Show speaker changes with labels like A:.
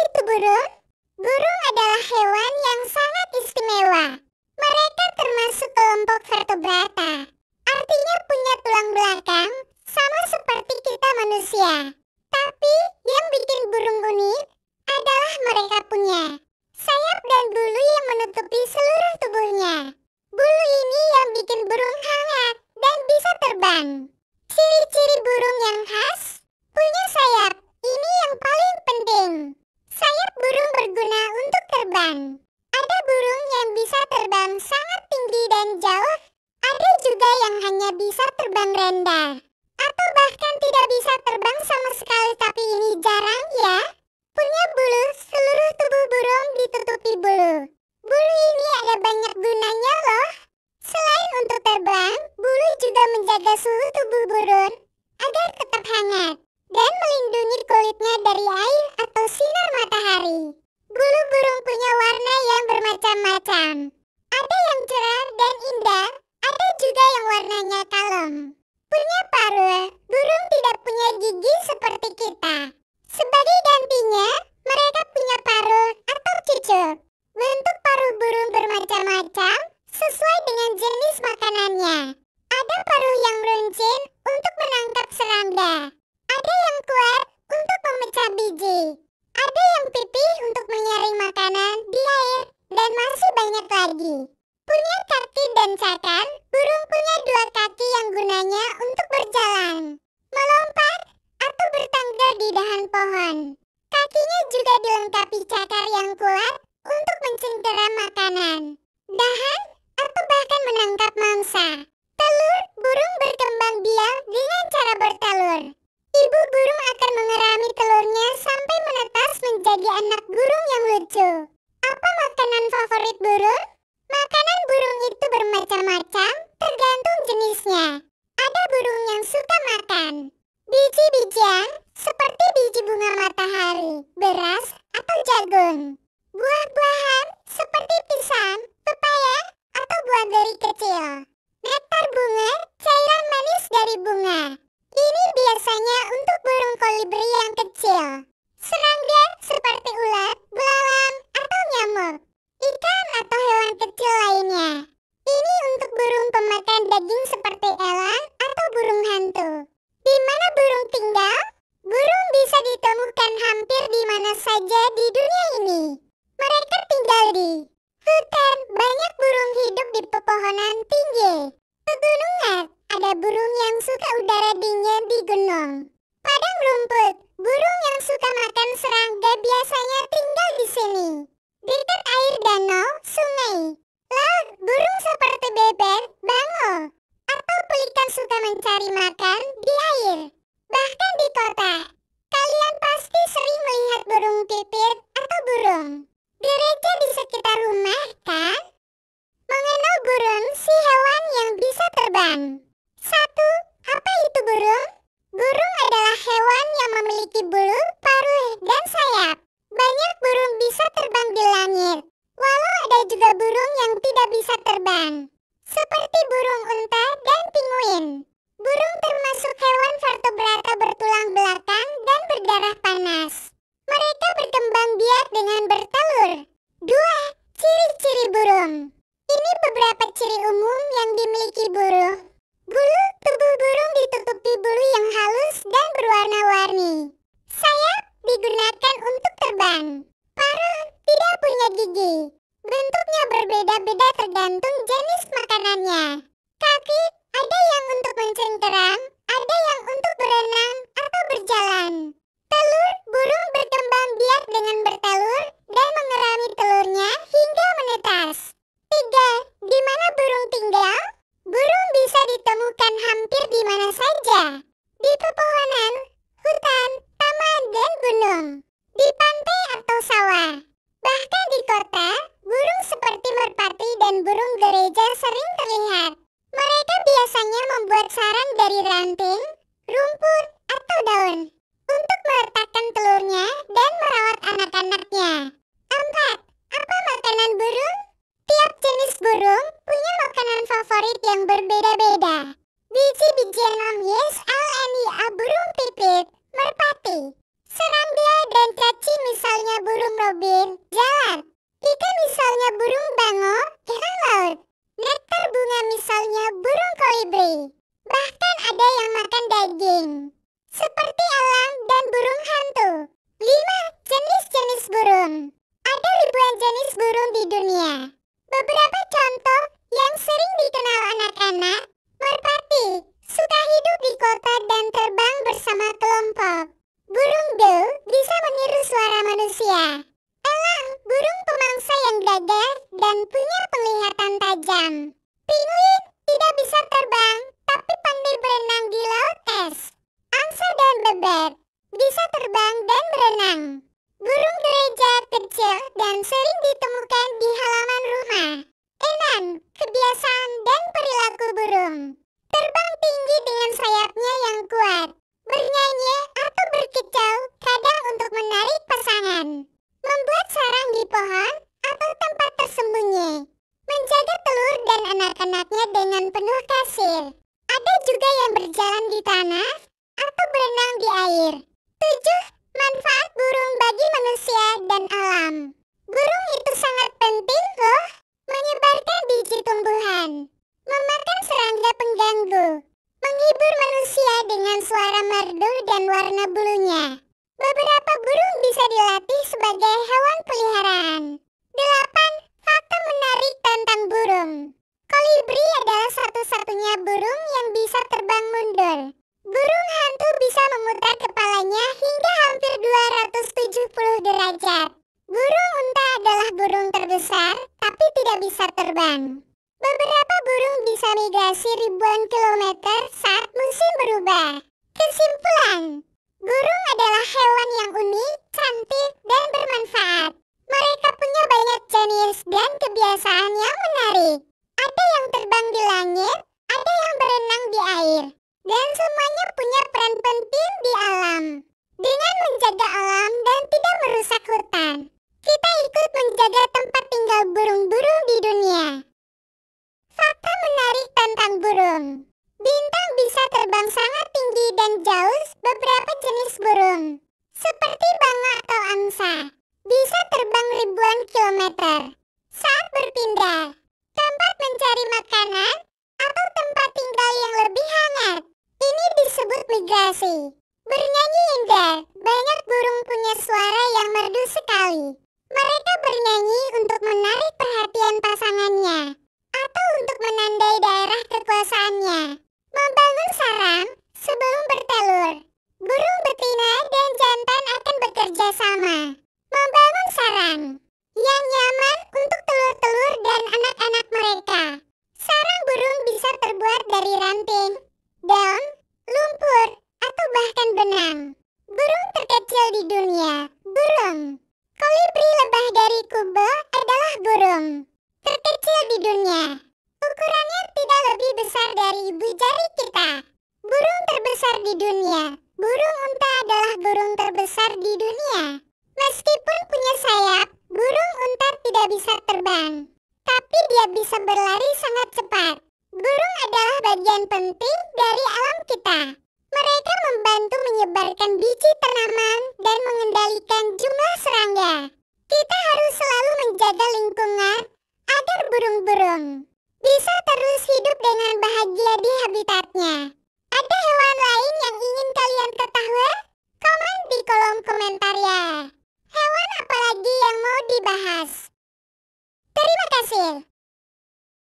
A: itu burung? Burung adalah hewan yang sangat istimewa. Mereka termasuk kelompok vertebrata. Artinya punya tulang belakang, sama seperti kita manusia. Tapi yang bikin burung unik adalah mereka punya sayap dan bulu yang menutupi seluruh tubuhnya. Bulu ini yang bikin burung hangat dan bisa terbang. Ciri-ciri burung yang khas, punya sayap. Ini yang paling penting. Sayap burung berguna untuk terbang. Ada burung yang bisa terbang sangat tinggi dan jauh. Ada juga yang hanya bisa terbang rendah. Atau bahkan tidak bisa terbang sama sekali, tapi ini jarang ya. Punya bulu, seluruh tubuh burung ditutupi bulu. Bulu ini ada banyak gunanya loh. Selain untuk terbang, bulu juga menjaga suhu tubuh burung agar tetap hangat dan melindungi kulitnya dari air atau sinar matahari. Bulu burung punya warna yang bermacam-macam. Ada yang cerah dan indah, ada juga yang warnanya kalem. Punya paruh, burung tidak punya gigi seperti kita. Sebagai gantinya, mereka punya paruh atau cucuk. Bentuk paruh burung bermacam-macam sesuai dengan jenis makanannya. Ada paruh yang runcing untuk menangkap serangga. Ada yang kuat untuk memecah biji. Ada yang pipih untuk menyaring makanan di air, dan masih banyak lagi. Punya kaki dan cakar, burung punya dua kaki yang gunanya untuk berjalan, melompat, atau bertangga di dahan pohon. Kakinya juga dilengkapi cakar yang kuat untuk mencengkeram makanan, dahan, atau bahkan menangkap mangsa. Telur, burung berkembang biak dengan cara bertelur. Ibu burung akan mengerami telurnya sampai menetas menjadi anak burung yang lucu. Apa makanan favorit burung? Makanan burung itu bermacam-macam, tergantung jenisnya. Ada burung yang suka makan biji-bijian seperti biji bunga matahari, beras, atau jagung. Buah-buahan seperti pisang, pepaya, atau buah beri kecil. Nektar bunga, cairan manis dari bunga. Ini biasanya untuk burung kolibri yang kecil. Serangga seperti ulat, belalang, atau nyamuk. Ikan atau hewan kecil lainnya. Ini untuk burung pemakan daging seperti elang atau burung hantu. Di mana burung tinggal? Burung bisa ditemukan hampir di mana saja di dunia ini. Mereka tinggal di hutan, banyak burung hidup di pepohonan tinggi. Pegunungan, ada burung yang suka udara dingin di gunung. Padang rumput, burung yang suka makan serangga biasanya tinggal di sini. Dekat air danau, sungai. Laut, burung seperti bebek, bangau, atau pelikan suka mencari makan di air. Bahkan di kota, kalian pasti sering melihat burung pipit atau burung gereja di sekitar rumah, kan? Mengenal burung, si hewan yang bisa terbang. 1. Apa itu burung? Burung adalah hewan yang memiliki bulu, paruh, dan sayap. Banyak burung bisa terbang di langit, walau ada juga burung yang tidak bisa terbang, seperti burung unta dan pinguin. Burung termasuk hewan vertebrata bertulang belakang dan berdarah panas. Mereka berkembang biak dengan bertelur. 2. Ciri-ciri burung. Ini beberapa ciri umum yang dimiliki burung. Bulu tubuh burung ditutupi bulu yang halus dan berwarna-warni. Sayap digunakan untuk terbang. Paruh tidak punya gigi. Bentuknya berbeda-beda tergantung jenis makanannya. Kaki ada yang untuk mencengkeram, ada yang untuk berenang atau berjalan. Telur, burung berkembang biak dengan bertelur dan mengerami telurnya hingga menetas. 3. Di mana burung tinggal? Burung bisa ditemukan hampir di mana saja. Di pepohonan, hutan, taman, dan gunung. Di pantai atau sawah. Bahkan di kota, burung seperti merpati dan burung gereja sering terlihat. Mereka biasanya membuat sarang dari ranting, rumput, atau daun untuk meletakkan telurnya dan merawat anak-anaknya. 4. Apa makanan burung? Tiap jenis burung punya makanan favorit yang berbeda-beda. Biji-bijian lamies alenia burung pipit, merpati. Serangga dan cacing misalnya burung jenis burung di dunia. Beberapa contoh yang sering dikenal anak-anak: merpati, suka hidup di kota dan terbang bersama kelompok. Burung beo bisa meniru suara manusia. Elang, burung pemangsa yang gagah dan punya penglihatan tajam. Penguin tidak bisa terbang, tapi pandai berenang di laut es. Angsa dan bebek bisa terbang dan berenang. Burung gereja kecil dan sering ditemukan di halaman rumah. Enan, kebiasaan dan perilaku burung. Terbang tinggi dengan sayapnya yang kuat. Bernyanyi atau berkicau kadang untuk menarik pasangan. Membuat sarang di pohon atau tempat tersembunyi. Menjaga telur dan anak-anaknya dengan penuh kasih. Ada juga yang berjalan di tanah atau berenang di air. 7. Manfaat burung bagi manusia dan alam. Burung itu sangat penting loh. Menyebarkan biji tumbuhan. Memakan serangga pengganggu. Menghibur manusia dengan suara merdu dan warna bulunya. Beberapa burung bisa dilatih sebagai hewan peliharaan. 8. Fakta menarik tentang burung. Kolibri adalah satu-satunya burung yang bisa terbang mundur. Burung hantu bisa memutar kepalanya hingga hampir 270 derajat. Burung unta adalah burung terbesar, tapi tidak bisa terbang. Beberapa burung bisa migrasi ribuan kilometer saat musim berubah. Kesimpulan, burung adalah hewan yang unik, cantik, dan bermanfaat. Mereka punya banyak jenis dan kebiasaan yang menarik. Ada yang terbang di langit, ada yang berenang di air, dan semuanya punya peran penting di alam. Dengan menjaga alam dan tidak merusak hutan, kita ikut menjaga tempat tinggal burung-burung di dunia. Fakta menarik tentang burung. Bintang bisa terbang sangat tinggi dan jauh. Beberapa jenis burung, seperti banga atau angsa, bisa terbang ribuan kilometer. Saat berpindah, tempat mencari makanan, atau tempat tinggal yang lebih hangat, ini disebut migrasi. Bernyanyi indah, banyak burung punya suara yang merdu sekali. Mereka bernyanyi untuk menarik perhatian pasangannya, atau untuk menandai daerah kekuasaannya. Membangun sarang sebelum bertelur. Burung betina dan jantan akan bekerja sama. Membangun sarang yang nyaman untuk telur-telur dan anak-anak mereka. Sarang burung bisa terbuat dari ranting, daun, lumpur, atau bahkan benang. Burung terkecil di dunia, burung. Kolibri lebah dari Kubo adalah burung terkecil di dunia. Ukurannya tidak lebih besar dari ibu jari kita. Burung terbesar di dunia. Burung unta adalah burung terbesar di dunia. Meskipun punya sayap, burung unta tidak bisa terbang. Tapi dia bisa berlari sangat cepat. Burung adalah bagian penting dari alam kita. Mereka membantu menyebarkan biji tanaman dan mengendalikan jumlah serangga. Kita harus selalu menjaga lingkungan agar burung-burung bisa terus hidup dengan bahagia di habitatnya. Ada hewan lain yang ingin kalian ketahui? Komen di kolom komentar ya. Hewan apa lagi yang mau dibahas? Terima kasih.